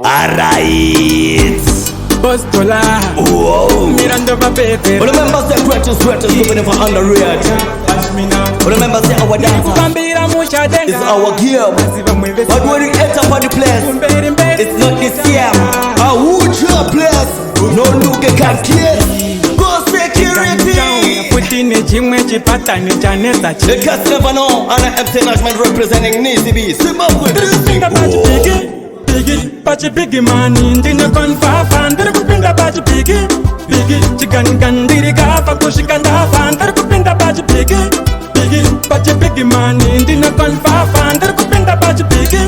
Alright. Postola. Whoa. Mirando pa pepe. Remember say sweaters moving for underrated. Watch me now. Remember say our dance Kubambira musha denga. is our game. But when you enter for the place, it's not the same. I would your place. No look can kiss. Go security. Putine chimwe chipatani chanesa chi. The cats never know. And I am National representing Nisi B. Zimbabwe. Kupinda bachi pigi, bachi pigi mani. Ndine konfafa, ndiri kupinda bachi pigi. Chikangandiri kafa kushikandava. Ndiri kupinda bachi pigi, bachi pigi mani. Ndine konfafa, ndiri kupinda bachi pigi.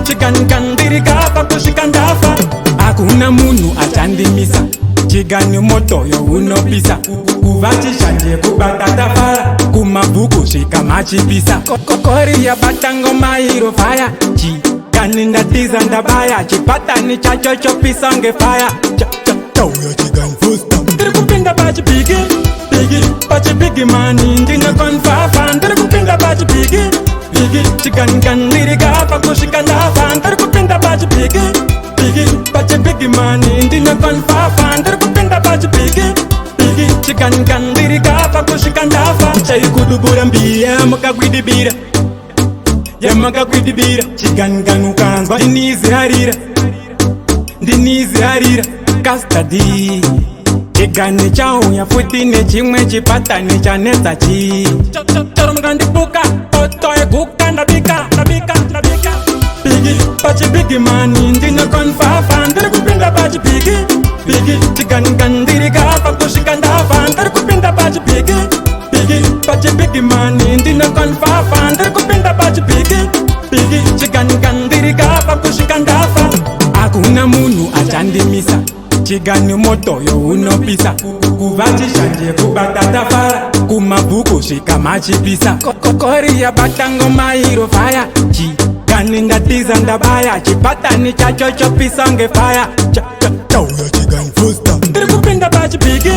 Chikangandiri kafa kushikandava. Hakuna munu achandimisa. Chigani moto yo unopisa. Kuvachishanje kubatatafara. Kumabuku shika machipisa. Kokori ya batango mairo fire. Chigani ndatiza ndabaya. Chipatani chacho chopisa nge fire. Chauya chigani fusta. Ndiri kupinda bachi pigi, bachi pigi mani. Ndine konfafa. Ndiri kupinda bachi pigi. Chigani kafa kushikandava. Ndiri kupinda bachi pigi. Bachi pigi mani. Ndine konfafa. Ndiri kupinda bachi pigi. Chigani kafa kushikandava. Chaikudubura mbiya mukagwidibira. Yamakagwidibira. Chigani ukanzwa. Ndinizi harira. Custody. Chigani chauya futi nechimwe chipatani chanetsa chi. Choro mkandibuka. Otoe kuka ndabika. Bachi pigi mani. Ndine konfafa. Ndiri kupinda bachi pigi. Chigani kafa kushikandava. Ndiri kupinda bachi pigi. Bachi pigi mani. Ndine konfafa. Ndiri kupinda bachi pigi. Chigani kafa kushikandava. Hakuna munu achandimisa. Chigani moto yo unopisa. Kuvachishanje kubatatafara. Kumabuku shika machipisa. Kokori ya batango mairo fire. Chigani ndatiza ndabaya. Chipatani chacho chopisa nge fire. Chauya chigani fusta. Ndiri kupinda bachi pigi,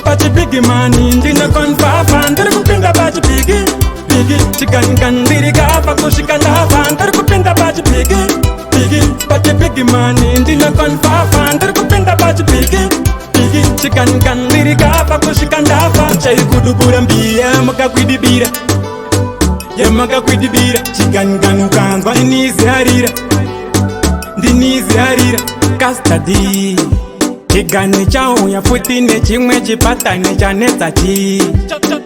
bachi pigi mani. Ndine konfafa. Ndiri kupinda bachi pigi. Chigani kafa kushikandava. Ndiri kupinda bachi pigi. Bachi pigi mani. Ndine konfafa. Ndiri kupinda bachi pigi. Chigani kafa kushikandava. Chaikudubura mbiya mukagwidibira. Yamakagwidibira. Chigani ukanzwa. Ndinizi harira. Custody. Chigani chauya futi nechimwe chipatani chanetsa chi.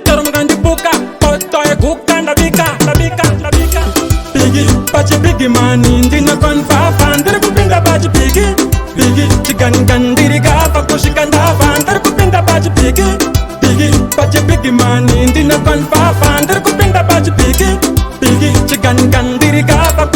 Choro mkandibuka. Otoe kuka ndabika. Bachi pigi mani. Ndine konfafa. Ndiri kupinda bachi pigi. Chigani kafa kushikandava. Ndiri kupinda bachi pigi. Bachi pigi mani. Ndine konfafa. Ndiri kupinda bachi pigi. Chigani kafa